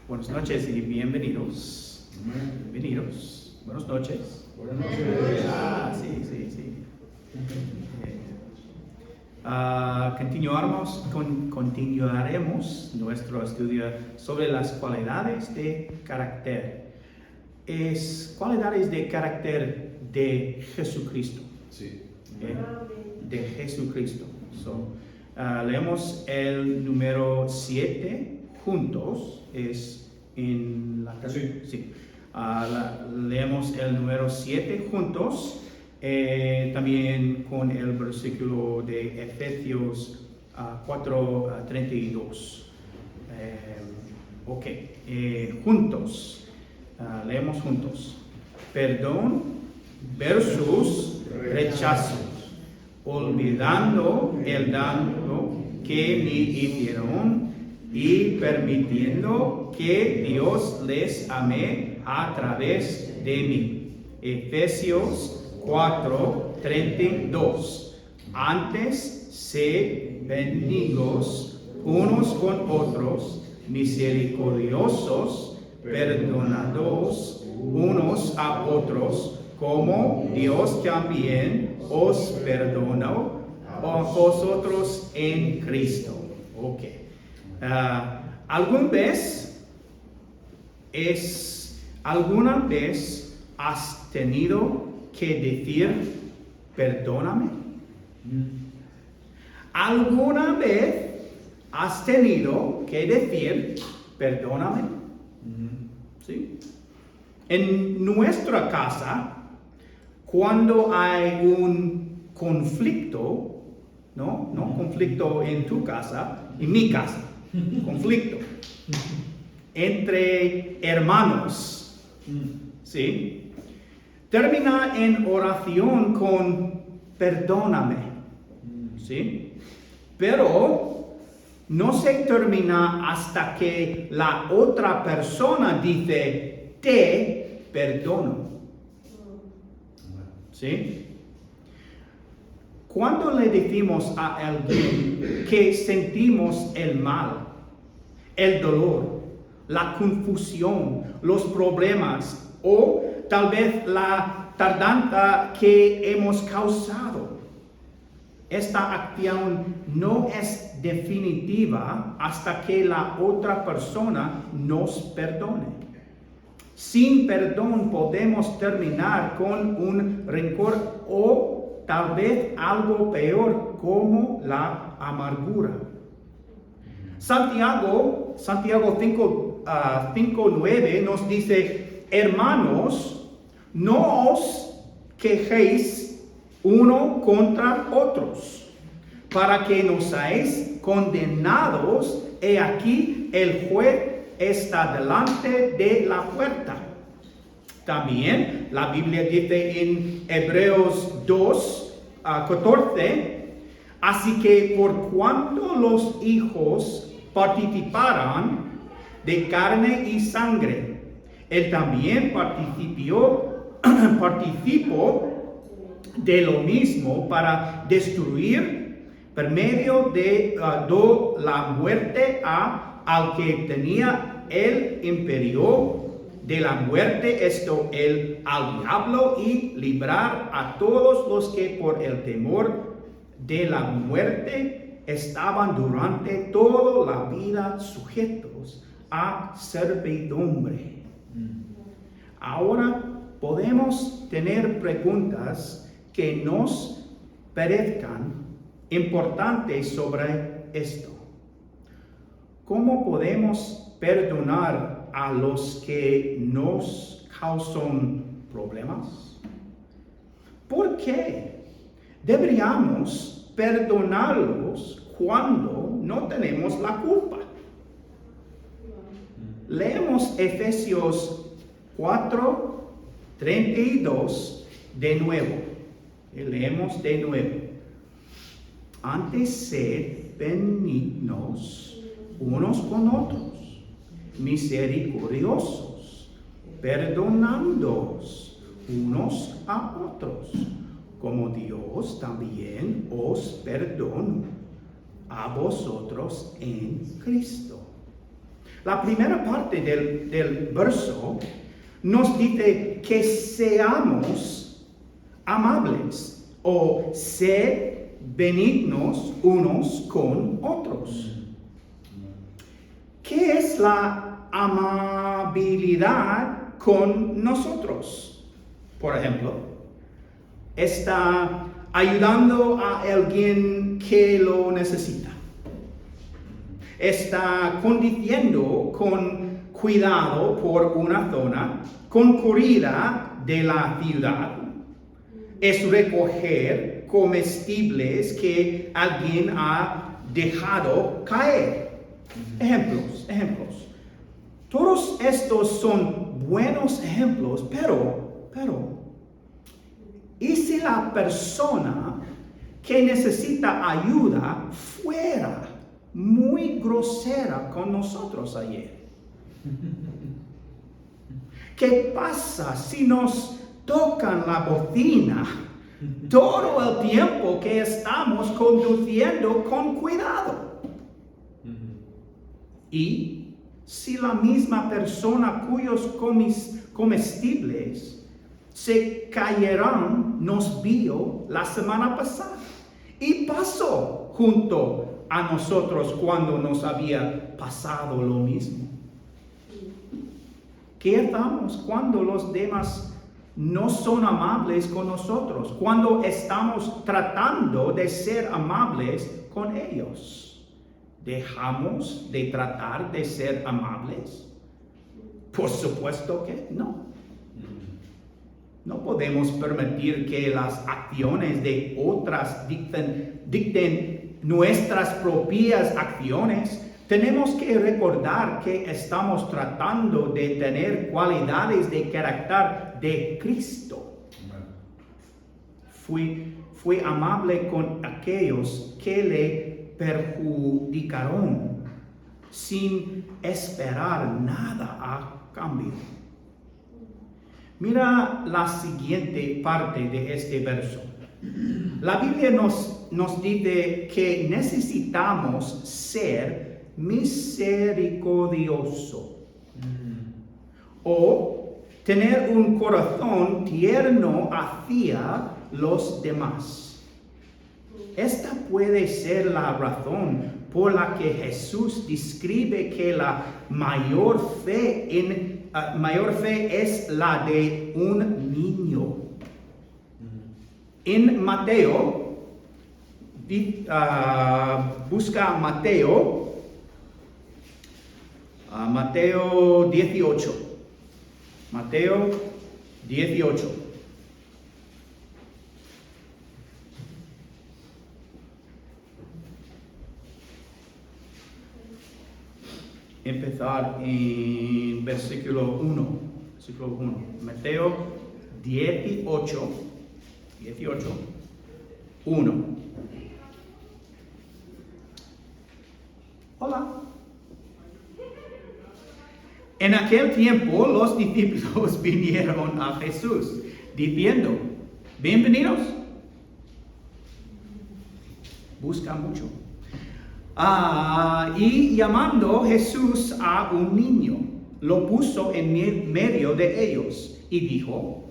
Buenas noches y bienvenidos. Bienvenidos. Buenas noches. Buenas noches. Sí. Continuaremos nuestro estudio sobre las cualidades de carácter. Cualidades de carácter de Jesucristo. Sí. De Jesucristo. Leemos el número 7 juntos. Es en la casa. Sí. Leemos el número 7 juntos. También con el versículo de Efesios 4:32. Juntos. Leemos juntos. Perdón versus rechazo. Olvidando el daño que me hicieron y permitiendo que Dios les ame a través de mí. Efesios 4:32. Antes, sed benignos unos con otros, misericordiosos, perdonados unos a otros, como Dios también os perdonó a vosotros en Cristo. ¿Alguna vez has tenido que decir perdóname? ¿Alguna vez has tenido que decir perdóname? ¿Sí? En nuestra casa, cuando hay un conflicto, no conflicto en tu casa, en mi casa, conflicto entre hermanos, ¿sí? Termina en oración con perdóname, ¿sí? Pero no se termina hasta que la otra persona dice te perdono, ¿sí? Cuando le decimos a alguien que sentimos el mal, el dolor, la confusión, los problemas o tal vez la tardanza que hemos causado, esta acción no es definitiva hasta que la otra persona nos perdone. Sin perdón podemos terminar con un rencor o tal vez algo peor como la amargura. Santiago 5:9 nos dice: hermanos, no os quejéis uno contra otros, para que no seáis condenados. He aquí el juez está delante de la puerta. También la Biblia dice en Hebreos 2:14: así que por cuanto los hijos participaron de carne y sangre, él también participó de lo mismo para destruir por medio de la muerte al que tenía el imperio de la muerte, al diablo, y librar a todos los que por el temor de la muerte estaban durante toda la vida sujetos a servidumbre. Ahora podemos tener preguntas que nos parezcan importantes sobre esto. ¿Cómo podemos perdonar a los que nos causan problemas? ¿Por qué deberíamos perdonarlos cuando no tenemos la culpa? Leemos Efesios 4:32 de nuevo. Leemos de nuevo. Antes, sed benignos unos con otros, misericordiosos, perdonándoos unos a otros, como Dios también os perdonó a vosotros en Cristo. La primera parte del verso nos dice que seamos amables o ser benignos unos con otros. ¿Qué es la amabilidad con nosotros? Por ejemplo, está ayudando a alguien que lo necesita. Está conduciendo con cuidado por una zona concurrida de la ciudad. Es recoger comestibles que alguien ha dejado caer. Ejemplos. Todos estos son buenos ejemplos, pero, ¿y si la persona que necesita ayuda fuera muy grosera con nosotros ayer? ¿Qué pasa si nos tocan la bocina todo el tiempo que estamos conduciendo con cuidado? Y si la misma persona cuyos comestibles se cayeron nos vio la semana pasada y pasó junto a nosotros cuando nos había pasado lo mismo? ¿Qué hacemos cuando los demás no son amables con nosotros? Cuando estamos tratando de ser amables con ellos, ¿dejamos de tratar de ser amables? Por supuesto que no. No podemos permitir que las acciones de otras dicten nuestras propias acciones. Tenemos que recordar que estamos tratando de tener cualidades de carácter de Cristo. Fue amable con aquellos que le perjudicaron sin esperar nada a cambio. Mira la siguiente parte de este verso. La Biblia nos dice que necesitamos ser misericordioso o tener un corazón tierno hacia los demás. Esta puede ser la razón por la que Jesús describe que la mayor fe es la de un niño. En Mateo, busca Mateo 18. Mateo 18. Empezar en versículo 1. Mateo 18, 1. Hola. En aquel tiempo los discípulos vinieron a Jesús diciendo: bienvenidos. Busca mucho. Y llamando Jesús a un niño, lo puso en medio de ellos y dijo: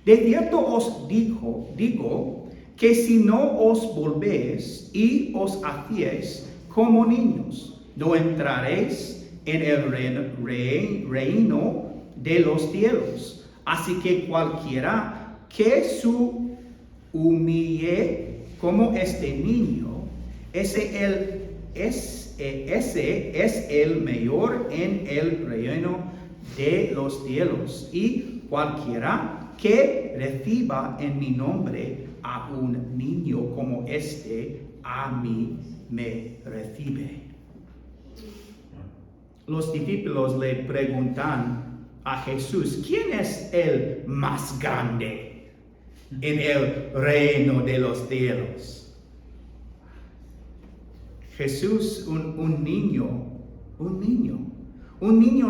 de cierto os digo que si no os volvéis y os hacéis como niños, no entraréis en el reino de los cielos. Así que cualquiera que se humille como este niño, ese es el mayor en el reino de los cielos. Y cualquiera que reciba en mi nombre a un niño como este, a mí me recibe. Los discípulos le preguntan a Jesús: ¿quién es el más grande en el reino de los cielos? Jesús, un niño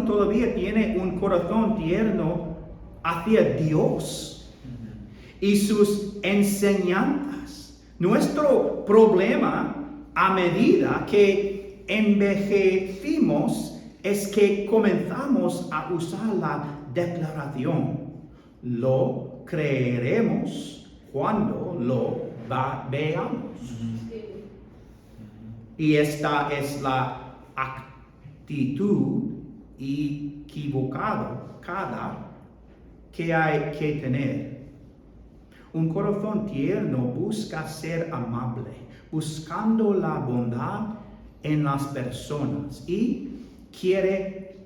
todavía tiene un corazón tierno hacia Dios y sus enseñanzas. Nuestro problema, a medida que envejecimos, es que comenzamos a usar la declaración. Lo creeremos cuando lo veamos. Y esta es la actitud equivocada que hay que tener. Un corazón tierno busca ser amable, buscando la bondad en las personas y quiere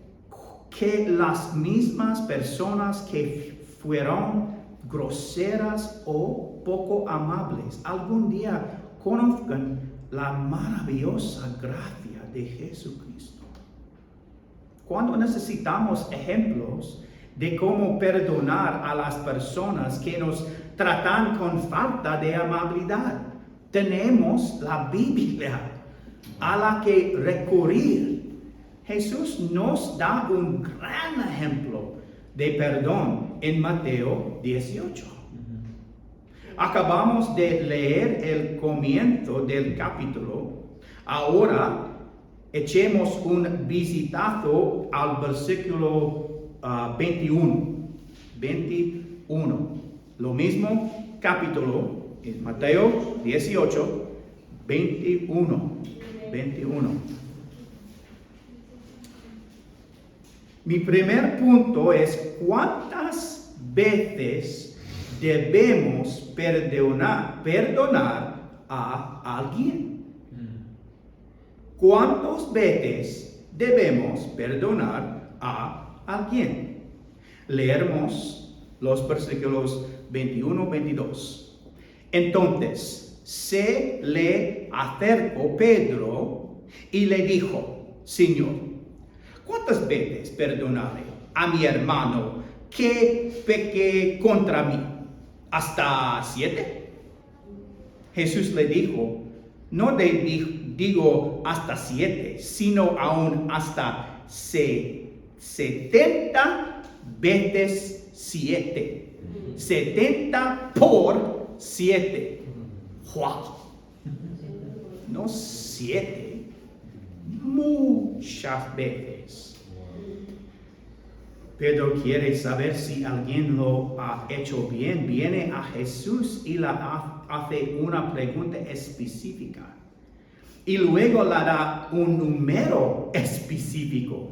que las mismas personas que fueron groseras o poco amables algún día conozcan la maravillosa gracia de Jesucristo. Cuando necesitamos ejemplos de cómo perdonar a las personas que nos tratan con falta de amabilidad, tenemos la Biblia a la que recurrir. Jesús nos da un gran ejemplo de perdón en Mateo 18. Acabamos de leer el comienzo del capítulo. Ahora echemos un vistazo al versículo 21. Lo mismo capítulo en Mateo 18, 21. Mi primer punto es: ¿cuántas veces debemos perdonar a alguien? ¿Cuántas veces debemos perdonar a alguien? Leemos los versículos 21-22. Entonces se le acercó Pedro y le dijo: Señor, ¿cuántas veces perdonaré a mi hermano que peque contra mí? ¿Hasta 7? Jesús le dijo: no digo hasta 7, sino aún hasta 70 veces 7. 70 por 7. ¡Wow! No 7, muchas veces. Pedro quiere saber si alguien lo ha hecho bien. Viene a Jesús y le hace una pregunta específica. Y luego le da un número específico.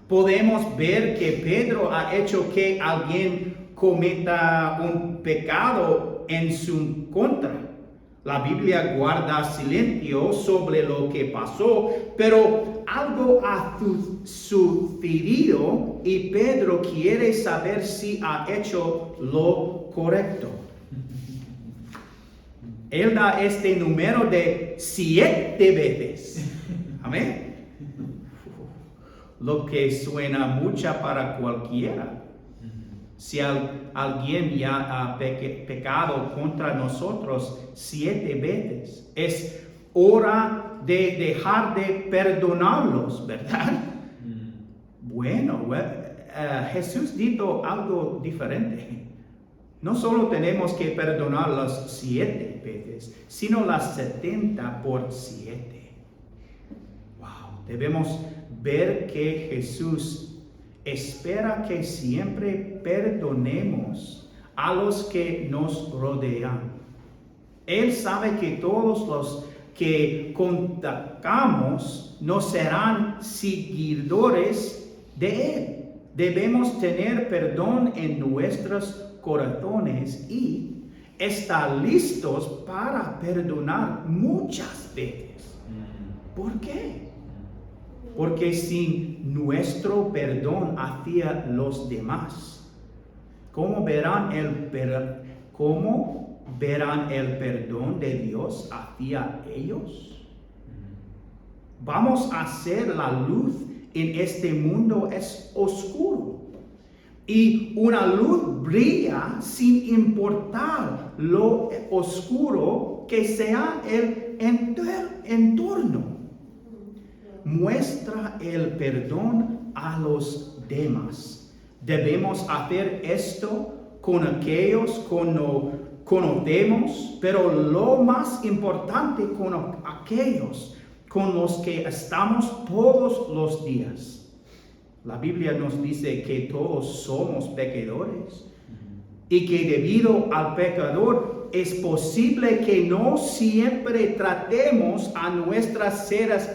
Podemos ver que Pedro ha hecho que alguien cometa un pecado en su contra. La Biblia guarda silencio sobre lo que pasó, pero algo ha sucedido y Pedro quiere saber si ha hecho lo correcto. Él da este número de 7 veces. Amén. Lo que suena mucho para cualquiera. Si alguien ya ha pecado contra nosotros 7 veces, es hora de dejar de perdonarlos, ¿verdad? Bueno, Jesús dijo algo diferente. No solo tenemos que perdonar las 7 veces, sino las 70 por 7. Wow, debemos ver que Jesús espera que siempre perdonemos a los que nos rodean. Él sabe que todos los que contactamos no serán seguidores de Él. Debemos tener perdón en nuestros corazones y estar listos para perdonar muchas veces. ¿Por qué? Porque sin nuestro perdón hacia los demás, ¿cómo verán el perdón de Dios hacia ellos? Vamos a ser la luz en este mundo es oscuro. Y una luz brilla sin importar lo oscuro que sea el entorno. Muestra el perdón a los demás. Debemos hacer esto con aquellos que no conocemos, pero lo más importante con aquellos con los que estamos todos los días. La Biblia nos dice que todos somos pecadores y que debido al pecador es posible que no siempre tratemos a nuestras seres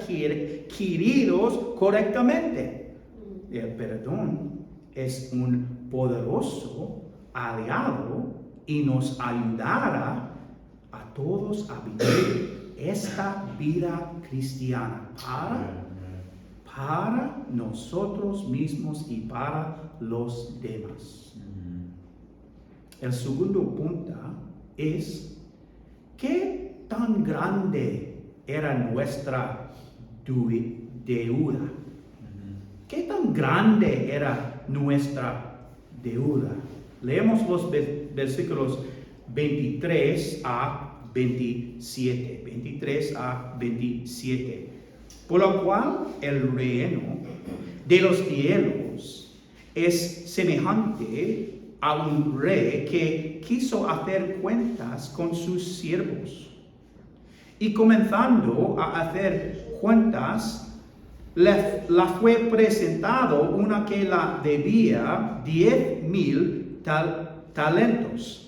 queridos correctamente. El perdón es un poderoso aliado y nos ayudará a todos a vivir esta vida cristiana para nosotros mismos y para los demás. El segundo punto es ¿qué tan grande era nuestra deuda? ¿Qué tan grande era nuestra deuda? Leemos los versículos 23 a 27. 23 a 27. Por lo cual el reino de los cielos es semejante a un rey que quiso hacer cuentas con sus siervos. Y comenzando a hacer cuentas, la fue presentado una que la debía 10,000 talentos.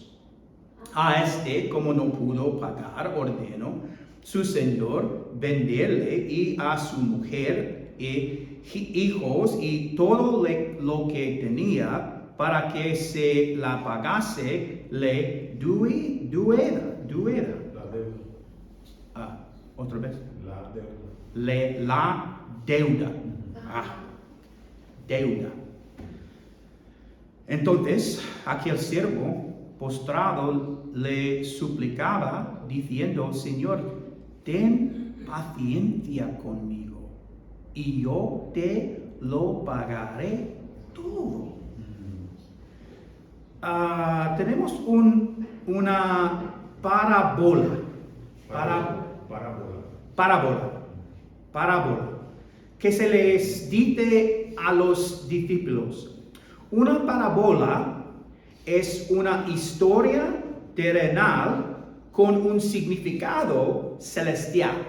A este, como no pudo pagar, ordenó su señor venderle y a su mujer e hijos y todo lo que tenía para que se la pagase le deuda. La deuda. Otra vez. La deuda. La deuda. Deuda. Entonces, aquel siervo postrado le suplicaba diciendo, Señor, ten paciencia conmigo y yo te lo pagaré todo. Tenemos una parábola que se les dice a los discípulos. Una parábola es una historia terrenal con un significado celestial.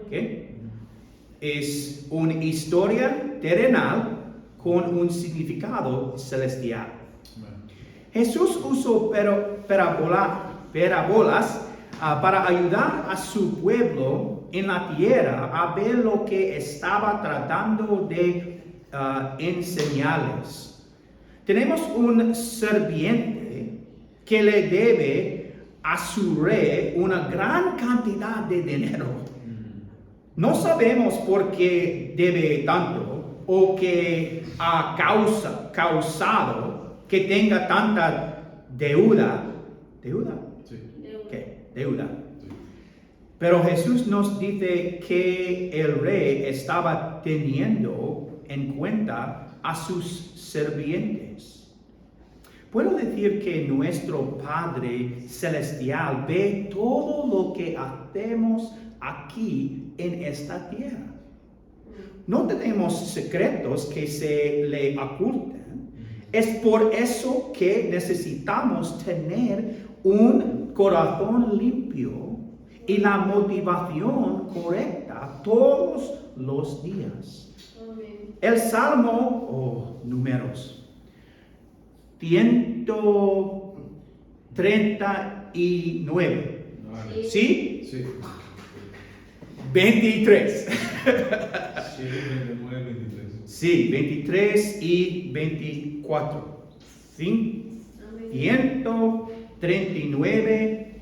¿Okay? Es una historia terrenal con un significado celestial. Jesús usó parábolas para ayudar a su pueblo en la tierra a ver lo que estaba tratando de enseñarles. Tenemos un sirviente que le debe a su rey una gran cantidad de dinero. No sabemos por qué debe tanto o qué ha causado que tenga tanta deuda. ¿Deuda? Sí. ¿Qué? Deuda. Sí. Pero Jesús nos dice que el rey estaba teniendo en cuenta a sus sirvientes. Puedo decir que nuestro Padre Celestial ve todo lo que hacemos aquí en esta tierra. No tenemos secretos que se le oculten. Es por eso que necesitamos tener un corazón limpio y la motivación correcta todos los días. Amén. El Salmo, Números 139. ¿Sí? Sí. 23. Sí, 29, 23. Sí, 23 y 24. 139,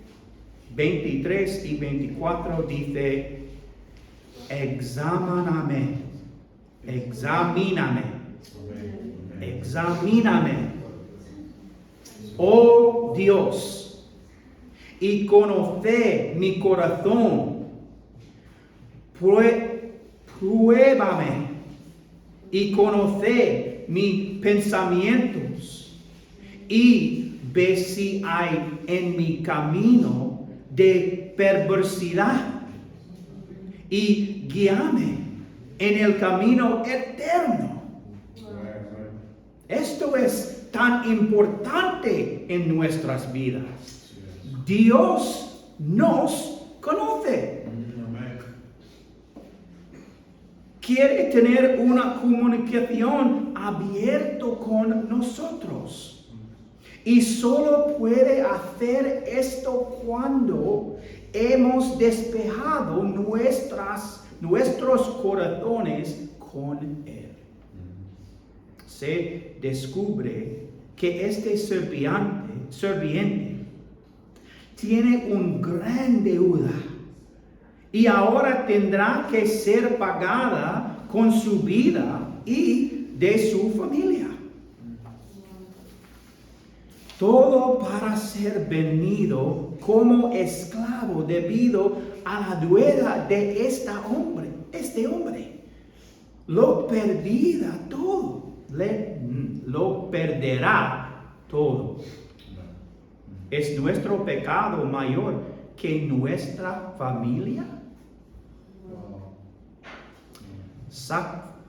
23 y 24 dice, examíname, oh Dios, y conoce mi corazón, pruébame y conoce mis pensamientos y ve si hay en mi camino de perversidad y guíame en el camino eterno. Esto es tan importante en nuestras vidas. Dios nos conoce. quiere tener una comunicación abierta con nosotros. Y solo puede hacer esto cuando hemos despejado nuestros corazones con Él. Se descubre que este serviente tiene una gran deuda y ahora tendrá que ser pagada con su vida y de su familia. Todo para ser vendido como esclavo debido a la deuda de este hombre. Lo perderá todo. Lo perderá todo. ¿Es nuestro pecado mayor que nuestra familia?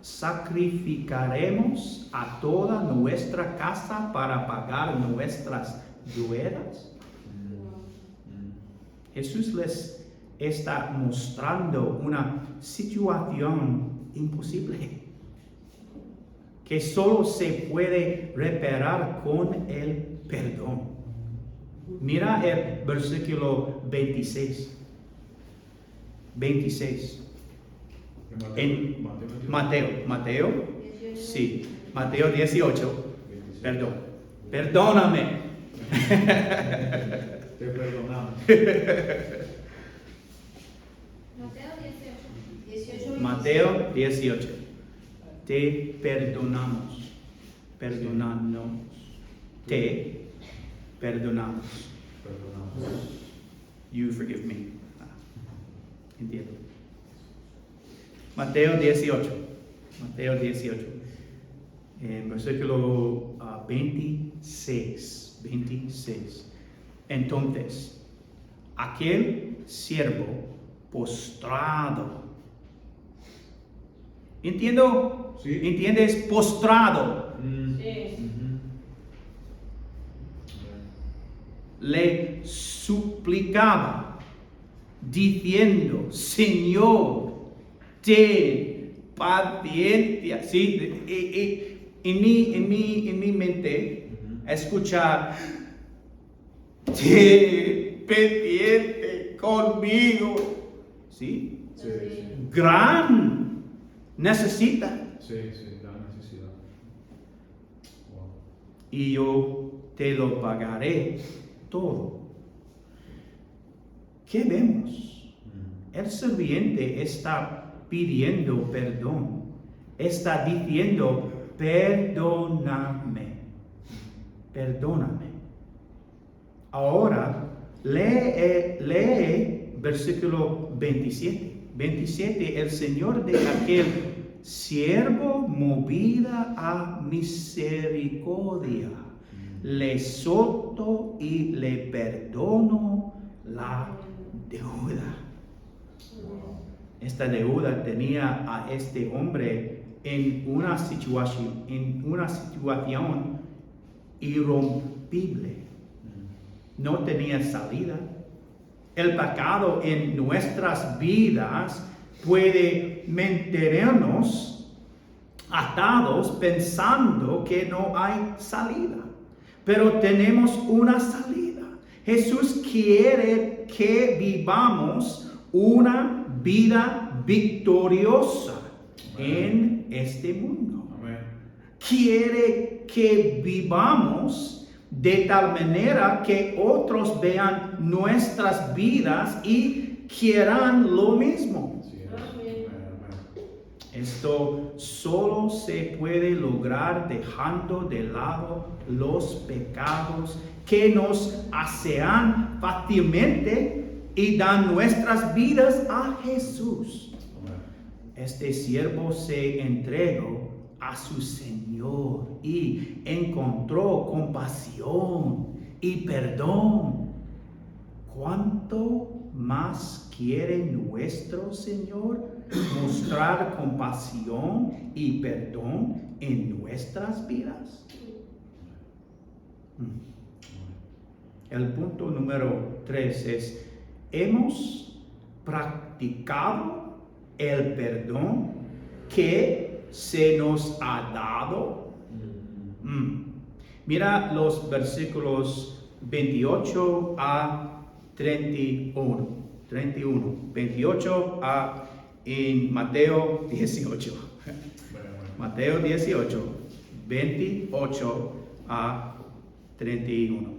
¿Sacrificaremos a toda nuestra casa para pagar nuestras deudas? Jesús les está mostrando una situación imposible que solo se puede reparar con el perdón. Mira el versículo 26. En Mateo, sí, Mateo 18, perdóname. Te perdonamos. Mateo 18, te perdonamos, te perdonamos. You forgive me. Entiendo. Mateo 18, en versículo 26. Entonces, aquel siervo postrado. ¿Entiendo? Sí. ¿Entiendes? Postrado. Sí. Le suplicaba, diciendo: Señor, ten paciencia. Sí, en mi mente, escuchar, ten paciencia conmigo. ¿Sí? Sí. Gran necesita. Sí, gran necesidad. Wow. Y yo te lo pagaré todo. ¿Qué vemos? El serviente está pidiendo perdón. Está diciendo: perdóname. Ahora lee versículo 27. El Señor de aquel siervo, movida a misericordia, le soltó y le perdonó la deuda. Esta deuda tenía a este hombre en una situación irrompible. No tenía salida. El pecado en nuestras vidas puede mantenernos atados pensando que no hay salida. Pero tenemos una salida. Jesús quiere que vivamos una vida victoriosa en este mundo. Amén. Quiere que vivamos de tal manera que otros vean nuestras vidas y quieran lo mismo. Sí, amén. Esto solo se puede lograr dejando de lado los pecados que nos asean fácilmente y dan nuestras vidas a Jesús. Amén. Este siervo se entregó a su Señor y encontró compasión y perdón. ¿Cuánto más quiere nuestro Señor mostrar compasión y perdón en nuestras vidas? El punto número 3 es: ¿hemos practicado el perdón que se nos ha dado. Mira los versículos 28 a 31. 28 en Mateo 18. Mateo 18, 28 a 31.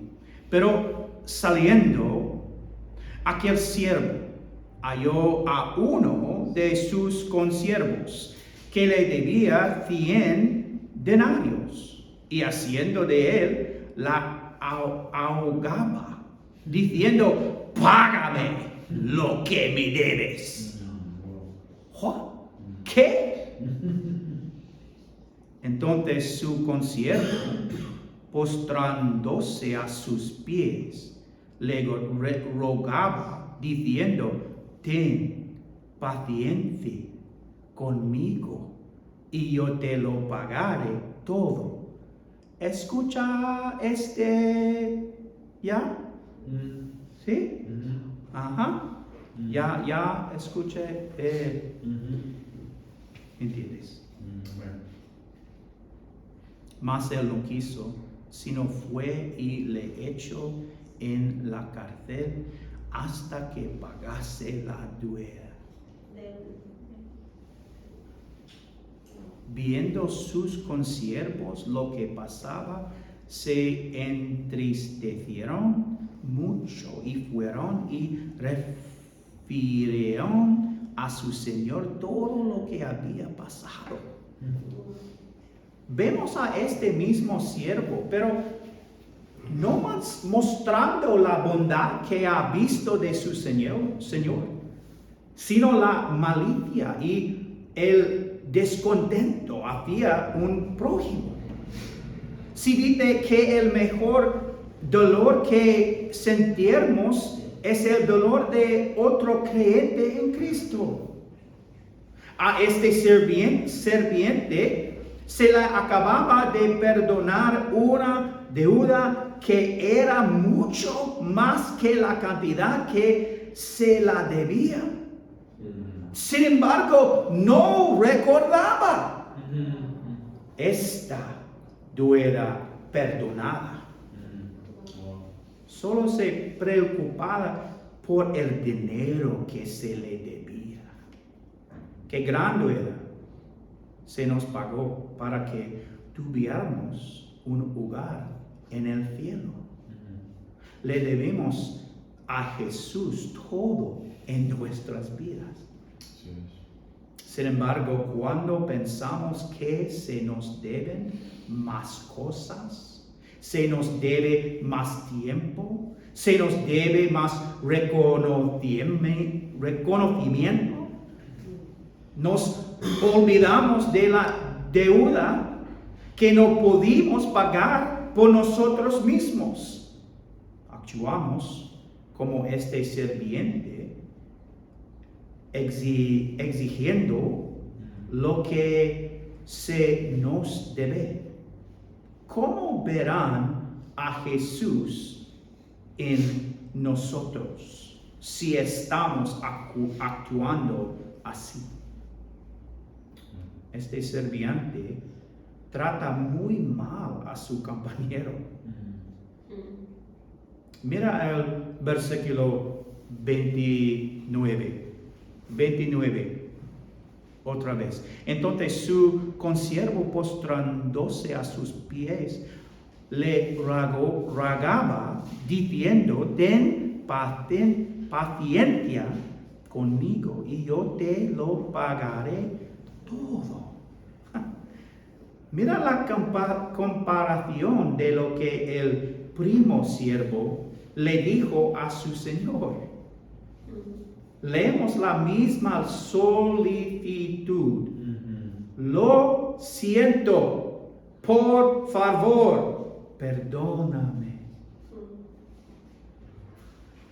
Pero saliendo, aquel siervo halló a uno de sus consiervos que le debía 100 denarios, y haciendo de él la ahogaba, diciendo: págame lo que me debes. ¿Qué? Entonces su consiervo, postrándose a sus pies, le rogaba, diciendo: ten paciencia conmigo, y yo te lo pagaré todo. Escucha ¿ya? ¿Sí? Ajá. Ya escuché. ¿Entiendes? Mas él no quiso, sino fue y le echó en la cárcel hasta que pagase la deuda. Viendo sus consiervos lo que pasaba, se entristecieron mucho y fueron y refirieron a su señor todo lo que había pasado. Vemos a este mismo siervo, pero no mostrando la bondad que ha visto de su señor, sino la malicia y el descontento hacia un prójimo. Si dice que el mejor dolor que sentimos es el dolor de otro creyente en Cristo. A este serviente se le acababa de perdonar una deuda que era mucho más que la cantidad que se la debía. Sin embargo, no recordaba esta deuda perdonada. Solo se preocupaba por el dinero que se le debía. Qué gran deuda se nos pagó para que tuviéramos un lugar en el cielo. Le debemos a Jesús todo en nuestras vidas. Sin embargo, cuando pensamos que se nos deben más cosas, se nos debe más tiempo, se nos debe más reconocimiento, nos olvidamos de la deuda que no pudimos pagar por nosotros mismos. Actuamos como este serviente, exigiendo lo que se nos debe. ¿Cómo verán a Jesús en nosotros si estamos actuando así? Este serviente trata muy mal a su compañero. Mira el versículo 29. Otra vez. Entonces su consiervo, postrándose a sus pies, le rogaba, diciendo: ten paciencia conmigo, y yo te lo pagaré todo. Mira la comparación de lo que el primo siervo le dijo a su señor. Leemos la misma solicitud. Lo siento, por favor, perdóname.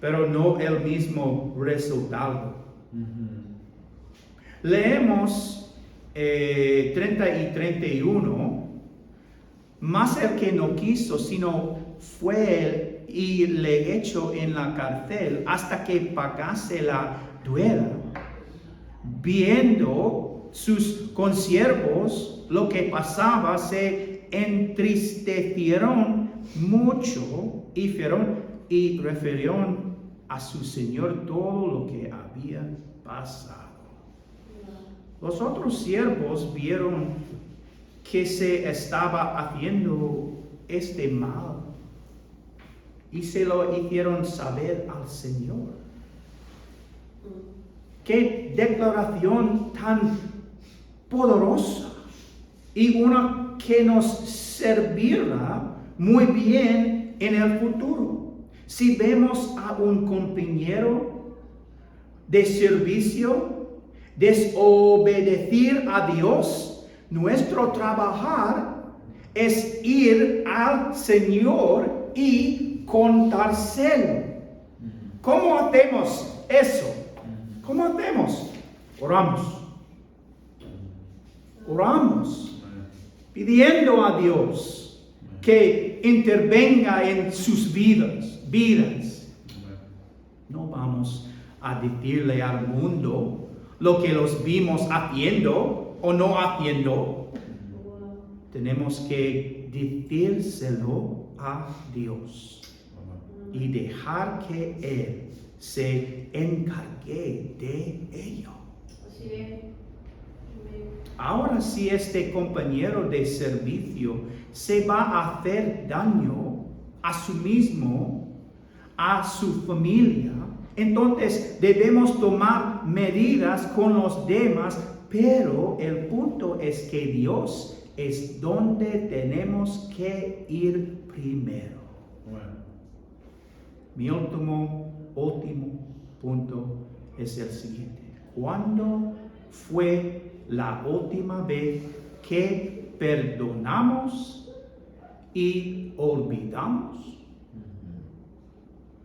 Pero no el mismo resultado. Leemos 30 y 31. Mas el que no quiso, sino fue él y le echó en la cárcel hasta que pagase la deuda. Viendo sus consiervos lo que pasaba, se entristecieron mucho y refirieron a su señor todo lo que había pasado. Los otros siervos vieron que se estaba haciendo este mal y se lo hicieron saber al Señor. Qué declaración tan poderosa, y una que nos servirá muy bien en el futuro. Si vemos a un compañero de servicio desobedecer a Dios, nuestro trabajar es ir al Señor y contárselo. ¿Cómo hacemos eso? ¿Cómo hacemos? Oramos, pidiendo a Dios que intervenga en sus vidas. No vamos a decirle al mundo lo que los vimos haciendo o no haciendo. Tenemos que decírselo a Dios y dejar que Él se encargue de ello. Así es. Ahora, si este compañero de servicio se va a hacer daño a sí mismo, a su familia, entonces debemos tomar medidas con los demás, pero el punto es que Dios es donde tenemos que ir primero. Mi último punto es el siguiente. ¿Cuándo fue la última vez que perdonamos y olvidamos?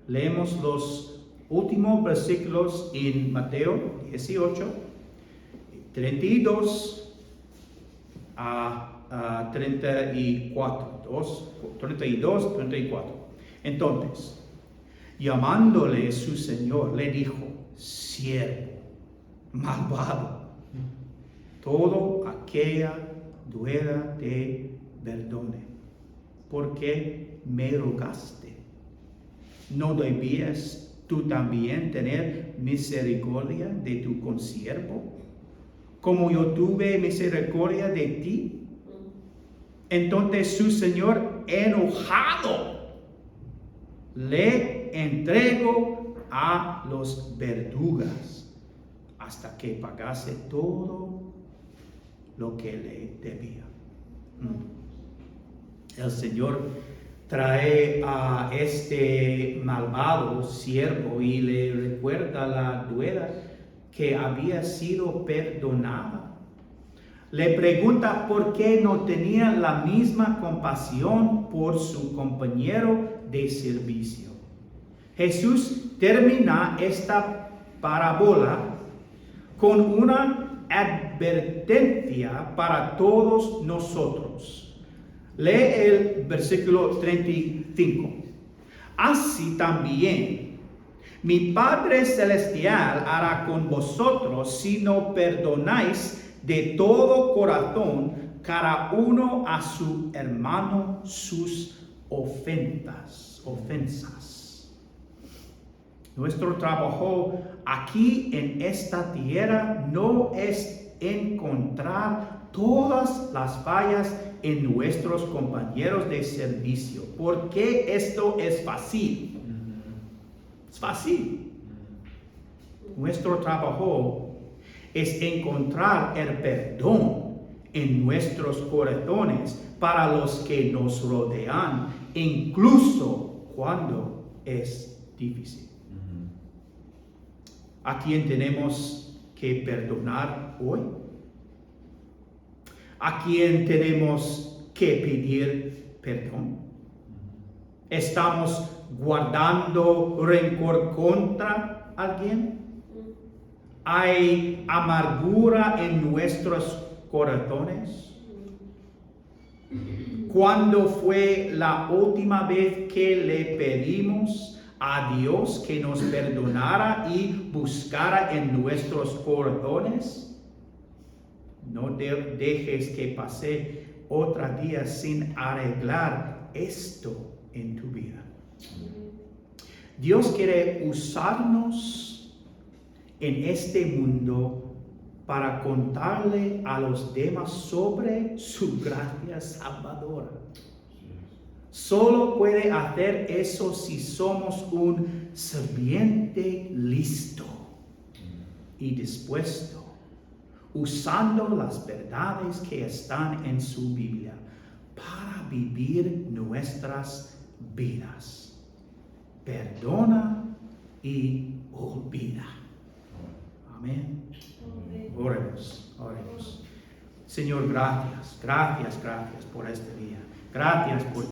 Leemos los últimos versículos en Mateo 18, 32 a 32, 34. Entonces, llamándole su señor, le dijo: siervo malvado, todo aquella deuda te perdone, porque me rogaste. ¿No debías tú también tener misericordia de tu consiervo, como yo tuve misericordia de ti? Entonces su señor, enojado, le entregó a los verdugos hasta que pagase todo lo que le debía. El Señor trae a este malvado siervo y le recuerda la deuda que había sido perdonada. Le pregunta por qué no tenía la misma compasión por su compañero de servicio. Jesús termina esta parábola con una advertencia para todos nosotros. Lee el versículo 35. Así también mi Padre Celestial hará con vosotros si no perdonáis de todo corazón cada uno a su hermano sus ofensas. Nuestro trabajo aquí en esta tierra no es encontrar todas las fallas en nuestros compañeros de servicio, porque esto es fácil. Es fácil. Nuestro trabajo es encontrar el perdón en nuestros corazones para los que nos rodean, incluso cuando es difícil. ¿A quién tenemos que perdonar hoy? ¿A quién tenemos que pedir perdón? ¿Estamos guardando rencor contra alguien? ¿Hay amargura en nuestros corazones? ¿Cuándo fue la última vez que le pedimos a Dios que nos perdonara y buscara en nuestros corazones? No dejes que pase otro día sin arreglar esto en tu vida. Dios quiere usarnos en este mundo para contarle a los demás sobre su gracia salvadora. Solo puede hacer eso si somos un sirviente listo y dispuesto, usando las verdades que están en su Biblia para vivir nuestras vidas. Perdona y olvida. Amén. Oremos, oremos. Señor, gracias por este día. Gracias por